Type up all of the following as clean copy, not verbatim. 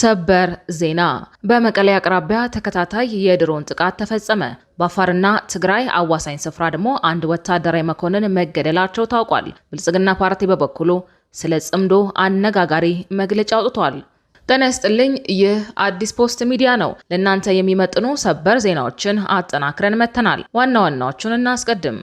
ሰበር ዜና በመቀሌ አቅራቢያ ተከታታይ የድሮን ጥቃት ተፈጸመ። በአፋርና ትግራይ አዋሳኝ ስፍራ ደግሞ አንድ ወታደራዊ መኮንን መገደላቸው ታውቋል። ብልጽግና ፓርቲ በበኩሉ ስለ ጽምዶ አነጋጋሪ መግለጫ አውጥቷል። ጤና ይስጥልኝ። ይህ አዲስ ፖስት ሚዲያ ነው። ለእናንተ የሚመጥኑ ሰበር ዜናዎችን አጠናክረን መጥተናል። ዋና ዋናዎቹን እናስቀድም።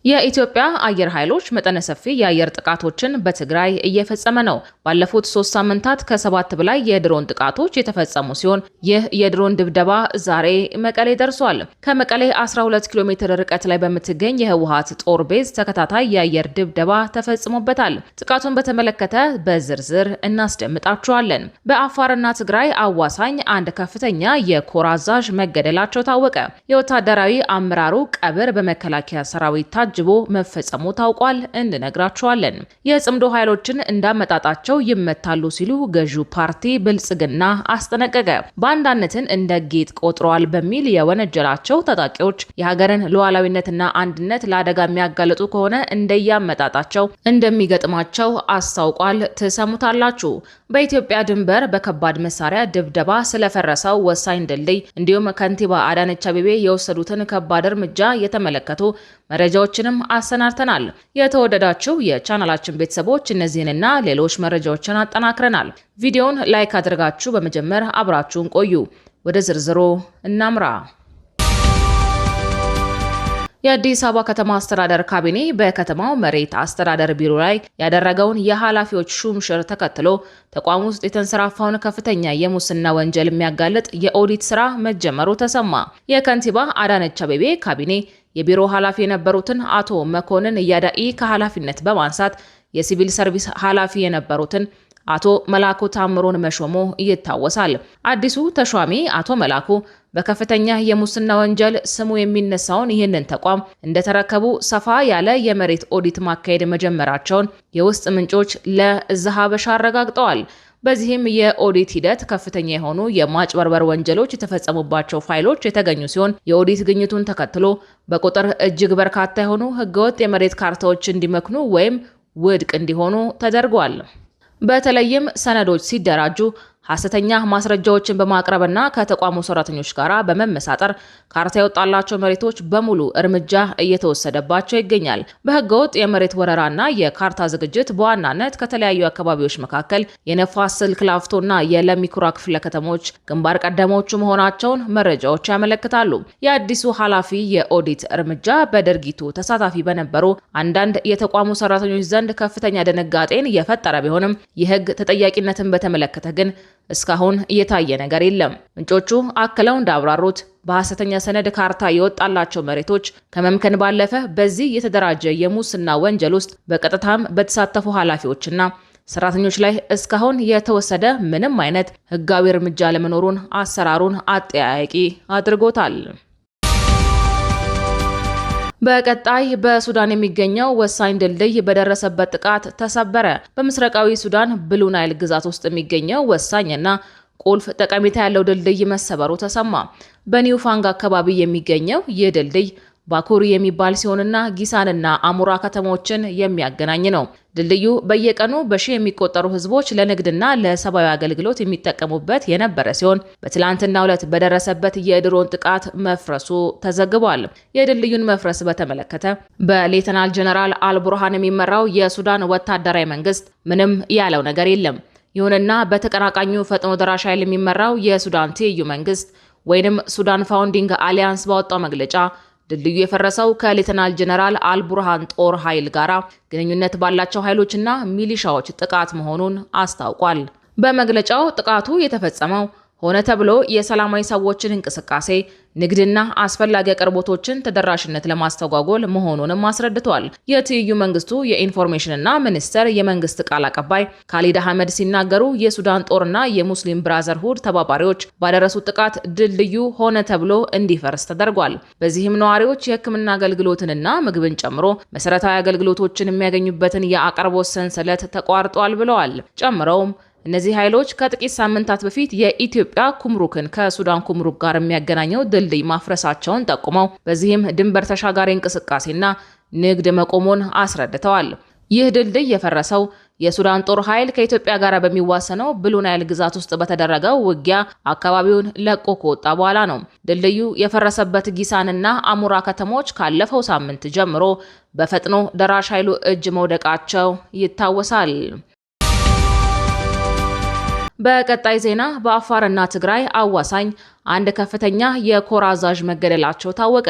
የኢትዮጵያ አየር ኃይሎች መጠነ ሰፊ የአየር ጥቃቶችን በትግራይ እየፈጸመ ነው። ባለፉት 3 ሳምንታት ከ7 በላይ የድሮን ጥቃቶች የተፈጸሙ ሲሆን ይህ የድሮን ድብደባ ዛሬ መቀሌ ደርሷል። ከመቀሌ 12 ኪሎ ሜትር ርቀት ላይ በምትገኝ የህወሓት ጦር ቤዝ ተከታታይ የአየር ድብደባ ተፈጽሞበታል። ጥቃቱን በተመለከተ በዝርዝር እናስደምጣችኋለን። በአፋርና ትግራይ አዋሳኝ አንድ ከፍተኛ የኮር አዛዥ መገደላቸው ታወቀ። የወታደራዊ አመራሩ ቀብር በመከላከያ ሰራዊት ታጅቦ መፈጸሙ ታውቋል። እንነግራችኋለን። የጽምዶ ኃይሎችን እንዳመጣጣቸው ይመታሉ ሲሉ ገዢው ፓርቲ ብልጽግና አስጠነቀቀ። ባንዳነትን እንደ ጌጥ ቆጥረዋል በሚል የወነጀላቸው ታጣቂዎች የሀገርን ሉዓላዊነትና አንድነት ለአደጋ የሚያጋልጡ ከሆነ እንደያመጣጣቸው እንደሚገጥማቸው አስታውቋል። ትሰሙታላችሁ። በኢትዮጵያ ድንበር በከባድ መሳሪያ ድብደባ ስለፈረሰው ወሳኝ ድልድይ እንዲሁም ከንቲባ አዳነች አቤቤ የወሰዱትን ከባድ እርምጃ የተመለከቱ መረጃዎችንም አሰናድተናል። የተወደዳችሁ የቻናላችን ቤተሰቦች እነዚህንና ሌሎች መረጃዎችን አጠናክረናል። ቪዲዮውን ላይክ አድርጋችሁ በመጀመር አብራችሁን ቆዩ። ወደ ዝርዝሩ እናምራ። የአዲስ አበባ ከተማ አስተዳደር ካቢኔ በከተማው መሬት አስተዳደር ቢሮ ላይ ያደረገውን የኃላፊዎች ሹምሽር ተከትሎ ተቋም ውስጥ የተንሰራፋውን ከፍተኛ የሙስና ወንጀል የሚያጋልጥ የኦዲት ስራ መጀመሩ ተሰማ። የከንቲባ አዳነች አቤቤ ካቢኔ የቢሮ ኃላፊ የነበሩትን አቶ መኮንን እያዳኢ ከኃላፊነት በማንሳት የሲቪል ሰርቪስ ኃላፊ የነበሩትን አቶ መላኩ ታምሩን መሾሙ ይታወሳል። አዲሱ ተሿሚ አቶ መላኩ በከፍተኛ የሙስና ወንጀል ስሙ የሚነሳውን ይህንን ተቋም እንደተረከቡ ሰፋ ያለ የመሬት ኦዲት ማካሄድ መጀመራቸውን የውስጥ ምንጮች ለዛሀበሻ አረጋግጠዋል። በዚህም የኦዲት ሂደት ከፍተኛ የሆኑ የማጭበርበር ወንጀሎች የተፈጸሙባቸው ፋይሎች የተገኙ ሲሆን የኦዲት ግኝቱን ተከትሎ በቁጥር እጅግ በርካታ የሆኑ ህገወጥ የመሬት ካርታዎች እንዲመክኑ ወይም ውድቅ እንዲሆኑ ተደርጓል። በተለይም ሰነዶች ሲደራጁ ሐሰተኛ ማስረጃዎችን በማቅረብና ከተቋሙ ሰራተኞች ጋር በመመሳጠር ካርታ የወጣላቸው መሬቶች በሙሉ እርምጃ እየተወሰደባቸው ይገኛል። በህገወጥ የመሬት ወረራና የካርታ ዝግጅት በዋናነት ከተለያዩ አካባቢዎች መካከል የነፋስ ስልክ ላፍቶና የለሚኩራ ክፍለ ከተሞች ግንባር ቀደሞቹ መሆናቸውን መረጃዎች ያመለክታሉ። የአዲሱ ኃላፊ የኦዲት እርምጃ በድርጊቱ ተሳታፊ በነበሩ አንዳንድ የተቋሙ ሰራተኞች ዘንድ ከፍተኛ ድንጋጤን የፈጠረ ቢሆንም የህግ ተጠያቂነትን በተመለከተ ግን እስካሁን እየታየ ነገር የለም። ምንጮቹ አክለው እንዳብራሩት በሐሰተኛ ሰነድ ካርታ የወጣላቸው መሬቶች ከመምከን ባለፈ በዚህ የተደራጀ የሙስና ወንጀል ውስጥ በቀጥታም በተሳተፉ ኃላፊዎችና ሰራተኞች ላይ እስካሁን የተወሰደ ምንም አይነት ህጋዊ እርምጃ ለመኖሩን አሰራሩን አጠያያቂ አድርጎታል። በቀጣይ በሱዳን የሚገኘው ወሳኝ ድልድይ በደረሰበት ጥቃት ተሰበረ። በምስራቃዊ ሱዳን ብሉ ናይል ግዛት ውስጥ የሚገኘው ወሳኝና ቁልፍ ጠቀሜታ ያለው ድልድይ መሰበሩ ተሰማ። በኒው ፋንግ አካባቢ የሚገኘው ይህ ድልድይ ባኩሪ የሚባል ሲሆንና ጊሳንና አሙራ ከተሞችን የሚያገናኝ ነው። ድልድዩ በየቀኑ በሺህ የሚቆጠሩ ህዝቦች ለንግድና ለሰብአዊ አገልግሎት የሚጠቀሙበት የነበረ ሲሆን በትላንትናው ዕለት በደረሰበት የድሮን ጥቃት መፍረሱ ተዘግቧል። የድልድዩን መፍረስ በተመለከተ በሌተናል ጀነራል አልቡርሃን የሚመራው የሱዳን ወታደራዊ መንግስት ምንም ያለው ነገር የለም። ይሁንና በተቀናቃኙ ፈጥኖ ደራሽ ኃይል የሚመራው የሱዳን ትይዩ መንግስት ወይንም ሱዳን ፋውንዲንግ አሊያንስ ባወጣው መግለጫ ድልድዩ የፈረሰው ከሌተናል ጀነራል አልቡርሃን ጦር ኃይል ጋር ግንኙነት ባላቸው ኃይሎችና ሚሊሻዎች ጥቃት መሆኑን አስታውቋል። በመግለጫው ጥቃቱ የተፈጸመው ሆነ ተብሎ የሰላማዊ ሰዎችን እንቅስቃሴ፣ ንግድና አስፈላጊ አቅርቦቶችን ተደራሽነት ለማስተጓጎል መሆኑንም አስረድቷል። የትይዩ መንግስቱ የኢንፎርሜሽንና ሚኒስቴር የመንግስት ቃል አቀባይ ካሊድ አህመድ ሲናገሩ የሱዳን ጦርና የሙስሊም ብራዘርሁድ ተባባሪዎች ባደረሱት ጥቃት ድልድዩ ሆነ ተብሎ እንዲፈርስ ተደርጓል። በዚህም ነዋሪዎች የሕክምና አገልግሎትንና ምግብን ጨምሮ መሰረታዊ አገልግሎቶችን የሚያገኙበትን የአቅርቦት ሰንሰለት ተቋርጧል ብለዋል። ጨምረውም እነዚህ ኃይሎች ከጥቂት ሳምንታት በፊት የኢትዮጵያ ኩምሩክን ከሱዳን ኩምሩክ ጋር የሚያገናኘው ድልድይ ማፍረሳቸውን ጠቁመው በዚህም ድንበር ተሻጋሪ እንቅስቃሴና ንግድ መቆሙን አስረድተዋል። ይህ ድልድይ የፈረሰው የሱዳን ጦር ኃይል ከኢትዮጵያ ጋር በሚዋሰነው ብሉ ናይል ግዛት ውስጥ በተደረገው ውጊያ አካባቢውን ለቆ ከወጣ በኋላ ነው። ድልድዩ የፈረሰበት ጊሳንና አሙራ ከተሞች ካለፈው ሳምንት ጀምሮ በፈጥኖ ደራሽ ኃይሉ እጅ መውደቃቸው ይታወሳል። በቀጣይ ዜና በአፋርና ትግራይ አዋሳኝ አንድ ከፍተኛ የኮር አዛዥ መገደላቸው ታወቀ።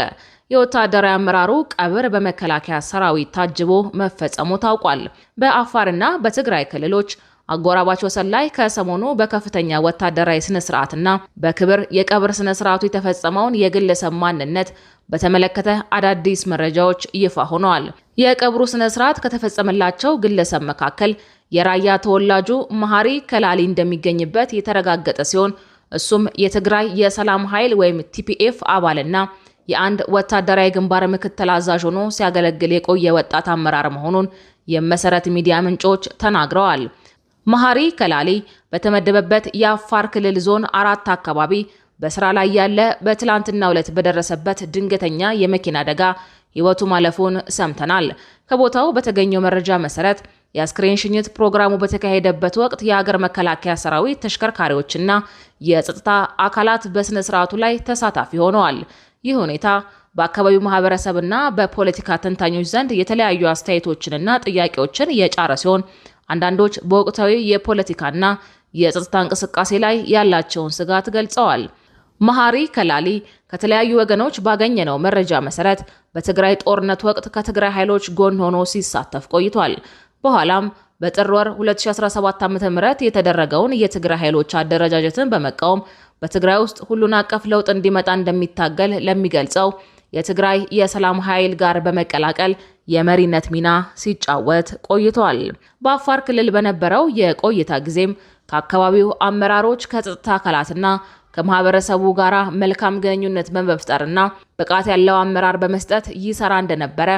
የወታደራዊ አመራሩ ቀብር በመከላከያ ሰራዊት ታጅቦ መፈጸሙ ታውቋል። በአፋርና በትግራይ ክልሎች አጎራባች ወሰን ላይ ከሰሞኑ በከፍተኛ ወታደራዊ ስነ ስርዓትና በክብር የቀብር ስነ ስርዓቱ የተፈጸመውን የግለሰብ ማንነት በተመለከተ አዳዲስ መረጃዎች ይፋ ሆነዋል። የቀብሩ ስነ ስርዓት ከተፈጸመላቸው ግለሰብ መካከል የራያ ተወላጁ መሐሪ ከላሊ እንደሚገኝበት የተረጋገጠ ሲሆን እሱም የትግራይ የሰላም ኃይል ወይም ቲፒኤፍ አባልና የአንድ ወታደራዊ ግንባር ምክትል አዛዥ ሆኖ ሲያገለግል የቆየ ወጣት አመራር መሆኑን የመሰረት ሚዲያ ምንጮች ተናግረዋል። መሐሪ ከላሊ በተመደበበት የአፋር ክልል ዞን 4 አካባቢ በስራ ላይ ያለ በትላንትናው ዕለት በደረሰበት ድንገተኛ የመኪና አደጋ ሕይወቱ ማለፉን ሰምተናል። ከቦታው በተገኘው መረጃ መሰረት የአስክሬን ሽኝት ፕሮግራሙ በተካሄደበት ወቅት የሀገር መከላከያ ሰራዊት ተሽከርካሪዎችና የጸጥታ አካላት በስነ ስርዓቱ ላይ ተሳታፊ ሆነዋል። ይህ ሁኔታ በአካባቢው ማህበረሰብና በፖለቲካ ተንታኞች ዘንድ የተለያዩ አስተያየቶችንና ጥያቄዎችን የጫረ ሲሆን አንዳንዶች በወቅታዊ የፖለቲካና የጸጥታ እንቅስቃሴ ላይ ያላቸውን ስጋት ገልጸዋል። መሐሪ ከላሊ ከተለያዩ ወገኖች ባገኘነው መረጃ መሰረት በትግራይ ጦርነት ወቅት ከትግራይ ኃይሎች ጎን ሆኖ ሲሳተፍ ቆይቷል። በኋላም በጥር ወር 2017 ዓ.ም የተደረገውን የትግራይ ኃይሎች አደረጃጀትን በመቃወም በትግራይ ውስጥ ሁሉን አቀፍ ለውጥ እንዲመጣ እንደሚታገል ለሚገልጸው የትግራይ የሰላም ኃይል ጋር በመቀላቀል የመሪነት ሚና ሲጫወት ቆይቷል። በአፋር ክልል በነበረው የቆይታ ጊዜም ከአካባቢው አመራሮች ከጸጥታ አካላትና ከማህበረሰቡ ጋራ መልካም ግንኙነት በመፍጠርና ብቃት ያለው አመራር በመስጠት ይሰራ እንደነበረ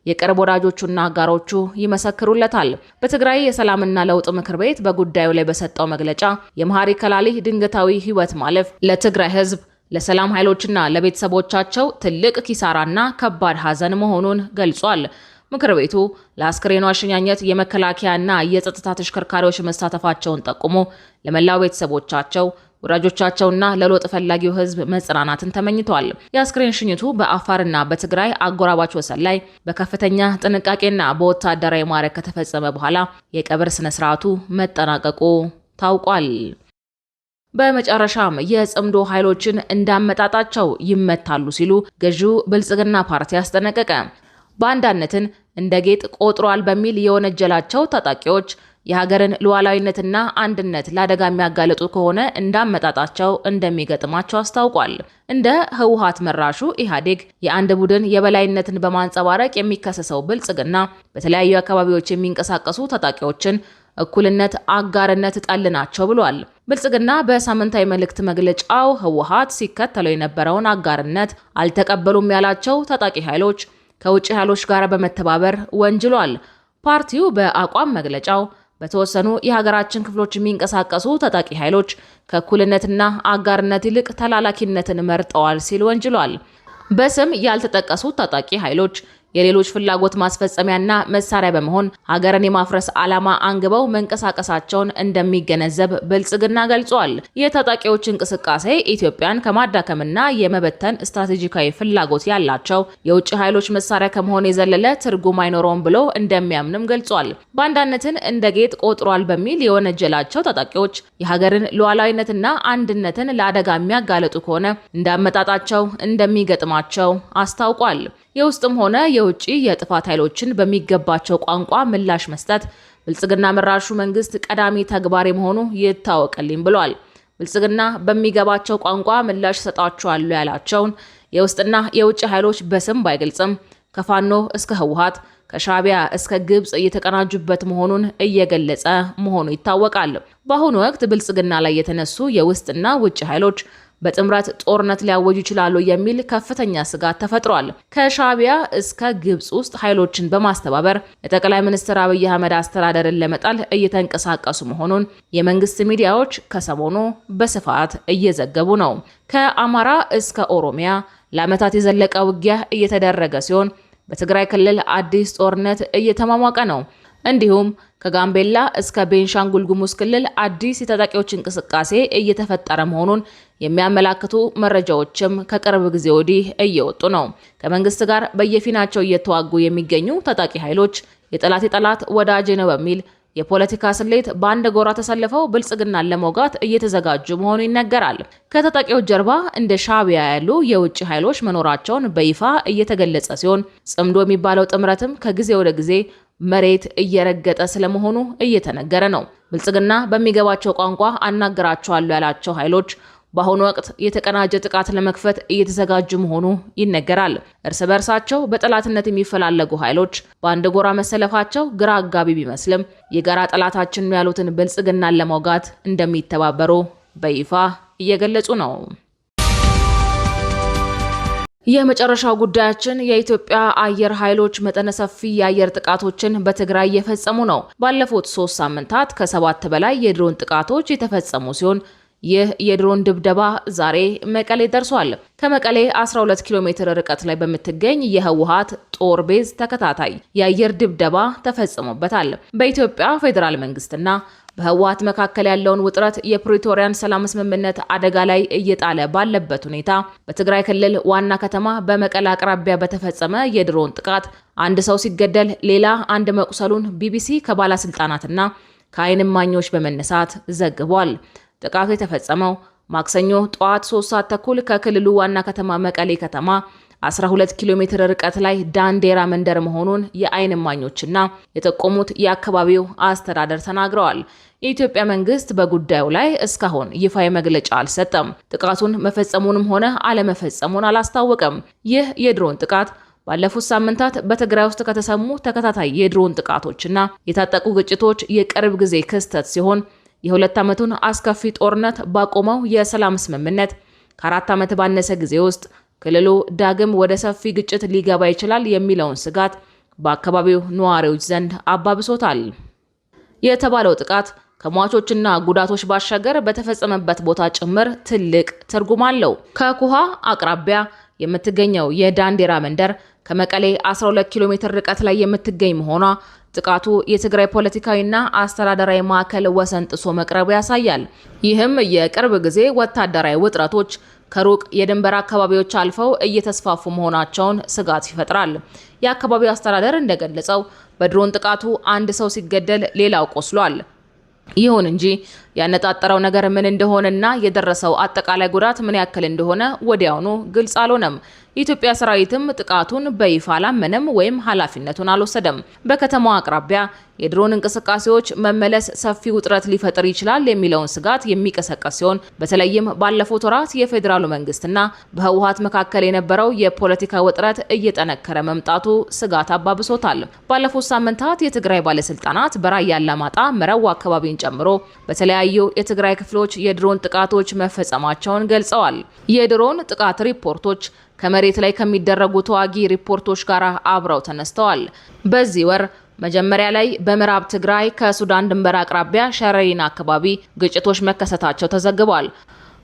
የቅርብ ወዳጆቹና አጋሮቹ ይመሰክሩለታል። በትግራይ የሰላምና ለውጥ ምክር ቤት በጉዳዩ ላይ በሰጠው መግለጫ የመሐሪ ከላሊ ድንገታዊ ሕይወት ማለፍ ለትግራይ ሕዝብ፣ ለሰላም ኃይሎችና ለቤተሰቦቻቸው ትልቅ ኪሳራና ከባድ ሐዘን መሆኑን ገልጿል። ምክር ቤቱ ለአስክሬኑ አሸኛኘት የመከላከያና የጸጥታ ተሽከርካሪዎች መሳተፋቸውን ጠቁሞ ለመላው ቤተሰቦቻቸው፣ ወዳጆቻቸውና ለለውጥ ፈላጊው ህዝብ መጽናናትን ተመኝቷል። የአስክሬን ሽኝቱ በአፋርና በትግራይ አጎራባች ወሰን ላይ በከፍተኛ ጥንቃቄና በወታደራዊ ማዕረግ ከተፈጸመ በኋላ የቀብር ስነ ስርዓቱ መጠናቀቁ ታውቋል። በመጨረሻም የጽምዶ ኃይሎችን እንዳመጣጣቸው ይመታሉ ሲሉ ገዢው ብልጽግና ፓርቲ አስጠነቀቀ። ባንዳነትን እንደ ጌጥ ቆጥሯል በሚል የወነጀላቸው ታጣቂዎች የሀገርን ሉዓላዊነትና አንድነት ለአደጋ የሚያጋልጡ ከሆነ እንዳመጣጣቸው እንደሚገጥማቸው አስታውቋል። እንደ ህወሓት መራሹ ኢህአዴግ የአንድ ቡድን የበላይነትን በማንጸባረቅ የሚከሰሰው ብልጽግና በተለያዩ አካባቢዎች የሚንቀሳቀሱ ታጣቂዎችን እኩልነት፣ አጋርነት ጠል ናቸው ብሏል። ብልጽግና በሳምንታዊ መልእክት መግለጫው ህወሓት ሲከተለው የነበረውን አጋርነት አልተቀበሉም ያላቸው ታጣቂ ኃይሎች ከውጭ ኃይሎች ጋር በመተባበር ወንጅሏል። ፓርቲው በአቋም መግለጫው በተወሰኑ የሀገራችን ክፍሎች የሚንቀሳቀሱ ታጣቂ ኃይሎች ከእኩልነትና አጋርነት ይልቅ ተላላኪነትን መርጠዋል ሲል ወንጅሏል። በስም ያልተጠቀሱት ታጣቂ ኃይሎች የሌሎች ፍላጎት ማስፈጸሚያና መሳሪያ በመሆን ሀገርን የማፍረስ ዓላማ አንግበው መንቀሳቀሳቸውን እንደሚገነዘብ ብልጽግና ገልጿል። የታጣቂዎች እንቅስቃሴ ኢትዮጵያን ከማዳከምና የመበተን ስትራቴጂካዊ ፍላጎት ያላቸው የውጭ ኃይሎች መሳሪያ ከመሆን የዘለለ ትርጉም አይኖረውም ብሎ እንደሚያምንም ገልጿል። ባንዳነትን እንደ ጌጥ ቆጥሯል በሚል የወነጀላቸው ታጣቂዎች የሀገርን ሉዓላዊነትና አንድነትን ለአደጋ የሚያጋለጡ ከሆነ እንዳመጣጣቸው እንደሚገጥማቸው አስታውቋል። የውስጥም ሆነ የውጭ የጥፋት ኃይሎችን በሚገባቸው ቋንቋ ምላሽ መስጠት ብልጽግና መራሹ መንግስት ቀዳሚ ተግባር መሆኑ ይታወቅልኝ ብሏል። ብልጽግና በሚገባቸው ቋንቋ ምላሽ ሰጣቸዋል ያላቸውን የውስጥና የውጭ ኃይሎች በስም ባይገልጽም ከፋኖ እስከ ህወሓት ከሻዕቢያ እስከ ግብጽ እየተቀናጁበት መሆኑን እየገለጸ መሆኑ ይታወቃል። በአሁኑ ወቅት ብልጽግና ላይ የተነሱ የውስጥና ውጭ ኃይሎች በጥምረት ጦርነት ሊያወጁ ይችላሉ የሚል ከፍተኛ ስጋት ተፈጥሯል። ከሻዕቢያ እስከ ግብጽ ውስጥ ኃይሎችን በማስተባበር የጠቅላይ ሚኒስትር አብይ አህመድ አስተዳደርን ለመጣል እየተንቀሳቀሱ መሆኑን የመንግስት ሚዲያዎች ከሰሞኑ በስፋት እየዘገቡ ነው። ከአማራ እስከ ኦሮሚያ ለዓመታት የዘለቀ ውጊያ እየተደረገ ሲሆን በትግራይ ክልል አዲስ ጦርነት እየተሟሟቀ ነው። እንዲሁም ከጋምቤላ እስከ ቤንሻንጉል ጉሙዝ ክልል አዲስ የታጣቂዎች እንቅስቃሴ እየተፈጠረ መሆኑን የሚያመላክቱ መረጃዎችም ከቅርብ ጊዜ ወዲህ እየወጡ ነው። ከመንግስት ጋር በየፊናቸው እየተዋጉ የሚገኙ ታጣቂ ኃይሎች የጠላት ወዳጄ ነው በሚል የፖለቲካ ስሌት በአንድ ጎራ ተሰልፈው ብልጽግናን ለመውጋት እየተዘጋጁ መሆኑ ይነገራል። ከታጣቂዎች ጀርባ እንደ ሻዕቢያ ያሉ የውጭ ኃይሎች መኖራቸውን በይፋ እየተገለጸ ሲሆን ጽምዶ የሚባለው ጥምረትም ከጊዜ ወደ ጊዜ መሬት እየረገጠ ስለመሆኑ እየተነገረ ነው። ብልጽግና በሚገባቸው ቋንቋ አናገራቸዋለሁ ያላቸው ኃይሎች በአሁኑ ወቅት የተቀናጀ ጥቃት ለመክፈት እየተዘጋጁ መሆኑ ይነገራል። እርስ በርሳቸው በጠላትነት የሚፈላለጉ ኃይሎች በአንድ ጎራ መሰለፋቸው ግራ አጋቢ ቢመስልም የጋራ ጠላታችን ነው ያሉትን ብልጽግናን ለመውጋት እንደሚተባበሩ በይፋ እየገለጹ ነው። የመጨረሻው ጉዳያችን የኢትዮጵያ አየር ኃይሎች መጠነ ሰፊ የአየር ጥቃቶችን በትግራይ እየፈጸሙ ነው። ባለፉት 3 ሳምንታት ከ7 በላይ የድሮን ጥቃቶች የተፈጸሙ ሲሆን ይህ የድሮን ድብደባ ዛሬ መቀሌ ደርሷል። ከመቀሌ 12 ኪሎ ሜትር ርቀት ላይ በምትገኝ የህወሓት ጦር ቤዝ ተከታታይ የአየር ድብደባ ተፈጽሞበታል። በኢትዮጵያ ፌዴራል መንግስትና በህወሓት መካከል ያለውን ውጥረት የፕሪቶሪያን ሰላም ስምምነት አደጋ ላይ እየጣለ ባለበት ሁኔታ በትግራይ ክልል ዋና ከተማ በመቀለ አቅራቢያ በተፈጸመ የድሮን ጥቃት አንድ ሰው ሲገደል ሌላ አንድ መቁሰሉን ቢቢሲ ከባለስልጣናትና ከዓይን እማኞች በመነሳት ዘግቧል። ጥቃቱ የተፈጸመው ማክሰኞ ጠዋት 3 ሰዓት ተኩል ከክልሉ ዋና ከተማ መቀሌ ከተማ 12 ኪሎ ሜትር ርቀት ላይ ዳንዴራ መንደር መሆኑን የዓይን እማኞችና የጠቆሙት የአካባቢው አስተዳደር ተናግረዋል። የኢትዮጵያ መንግስት በጉዳዩ ላይ እስካሁን ይፋዊ መግለጫ አልሰጠም። ጥቃቱን መፈጸሙንም ሆነ አለመፈጸሙን አላስታወቀም። ይህ የድሮን ጥቃት ባለፉት ሳምንታት በትግራይ ውስጥ ከተሰሙ ተከታታይ የድሮን ጥቃቶችና የታጠቁ ግጭቶች የቅርብ ጊዜ ክስተት ሲሆን የ2 ዓመቱን አስከፊ ጦርነት ባቆመው የሰላም ስምምነት ከ4 ዓመት ባነሰ ጊዜ ውስጥ ክልሉ ዳግም ወደ ሰፊ ግጭት ሊገባ ይችላል የሚለውን ስጋት በአካባቢው ነዋሪዎች ዘንድ አባብሶታል። የተባለው ጥቃት ከሟቾችና ጉዳቶች ባሻገር በተፈጸመበት ቦታ ጭምር ትልቅ ትርጉም አለው። ከኩሃ አቅራቢያ የምትገኘው የዳንዴራ መንደር ከመቀሌ 12 ኪሎ ሜትር ርቀት ላይ የምትገኝ መሆኗ ጥቃቱ የትግራይ ፖለቲካዊና አስተዳደራዊ ማዕከል ወሰን ጥሶ መቅረቡ ያሳያል። ይህም የቅርብ ጊዜ ወታደራዊ ውጥረቶች ከሩቅ የድንበር አካባቢዎች አልፈው እየተስፋፉ መሆናቸውን ስጋት ይፈጥራል። የአካባቢው አስተዳደር እንደገለጸው በድሮን ጥቃቱ አንድ ሰው ሲገደል ሌላው ቆስሏል። ይሁን እንጂ ያነጣጠረው ነገር ምን እንደሆነና የደረሰው አጠቃላይ ጉዳት ምን ያክል እንደሆነ ወዲያውኑ ግልጽ አልሆነም። የኢትዮጵያ ሰራዊትም ጥቃቱን በይፋ አላመነም ወይም ኃላፊነቱን አልወሰደም። በከተማው አቅራቢያ የድሮን እንቅስቃሴዎች መመለስ ሰፊ ውጥረት ሊፈጥር ይችላል የሚለውን ስጋት የሚቀሰቀስ ሲሆን በተለይም ባለፉት ወራት የፌዴራሉ መንግስትና በህወሓት መካከል የነበረው የፖለቲካ ውጥረት እየጠነከረ መምጣቱ ስጋት አባብሶታል። ባለፉት ሳምንታት የትግራይ ባለስልጣናት በራያ አላማጣ፣ መረዋ አካባቢን ጨምሮ በተለያዩ የትግራይ ክፍሎች የድሮን ጥቃቶች መፈጸማቸውን ገልጸዋል። የድሮን ጥቃት ሪፖርቶች ከመሬት ላይ ከሚደረጉ ተዋጊ ሪፖርቶች ጋር አብረው ተነስተዋል። በዚህ ወር መጀመሪያ ላይ በምዕራብ ትግራይ ከሱዳን ድንበር አቅራቢያ ሸረሪና አካባቢ ግጭቶች መከሰታቸው ተዘግቧል።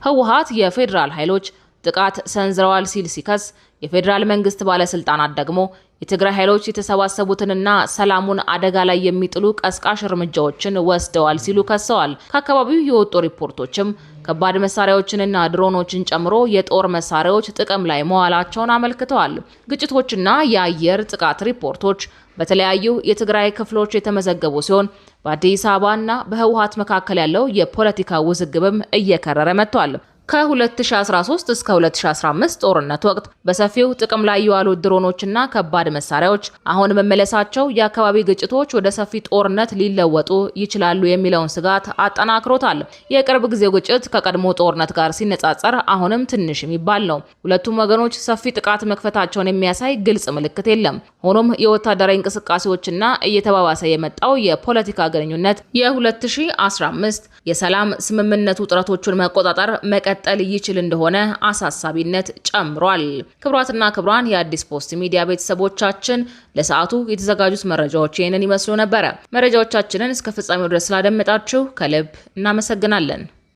ህወሓት የፌዴራል ኃይሎች ጥቃት ሰንዝረዋል ሲል ሲከስ፣ የፌዴራል መንግስት ባለስልጣናት ደግሞ የትግራይ ኃይሎች የተሰባሰቡትንና ሰላሙን አደጋ ላይ የሚጥሉ ቀስቃሽ እርምጃዎችን ወስደዋል ሲሉ ከሰዋል። ከአካባቢው የወጡ ሪፖርቶችም ከባድ መሳሪያዎችንና ድሮኖችን ጨምሮ የጦር መሳሪያዎች ጥቅም ላይ መዋላቸውን አመልክተዋል። ግጭቶችና የአየር ጥቃት ሪፖርቶች በተለያዩ የትግራይ ክፍሎች የተመዘገቡ ሲሆን በአዲስ አበባና በህወሓት መካከል ያለው የፖለቲካ ውዝግብም እየከረረ መጥቷል። ከ2013 እስከ 2015 ጦርነት ወቅት በሰፊው ጥቅም ላይ የዋሉ ድሮኖችና ከባድ መሳሪያዎች አሁን መመለሳቸው የአካባቢ ግጭቶች ወደ ሰፊ ጦርነት ሊለወጡ ይችላሉ የሚለውን ስጋት አጠናክሮታል። የቅርብ ጊዜው ግጭት ከቀድሞ ጦርነት ጋር ሲነጻጸር አሁንም ትንሽ የሚባል ነው። ሁለቱም ወገኖች ሰፊ ጥቃት መክፈታቸውን የሚያሳይ ግልጽ ምልክት የለም። ሆኖም የወታደራዊ እንቅስቃሴዎችና እየተባባሰ የመጣው የፖለቲካ ግንኙነት የ2015 የሰላም ስምምነቱ ጥረቶቹን መቆጣጠር መቀጠል ይችል እንደሆነ አሳሳቢነት ጨምሯል። ክቡራትና ክቡራን የአዲስ ፖስት ሚዲያ ቤተሰቦቻችን ለሰዓቱ የተዘጋጁት መረጃዎች ይህንን ይመስሉ ነበረ። መረጃዎቻችንን እስከ ፍጻሜው ድረስ ስላደመጣችሁ ከልብ እናመሰግናለን።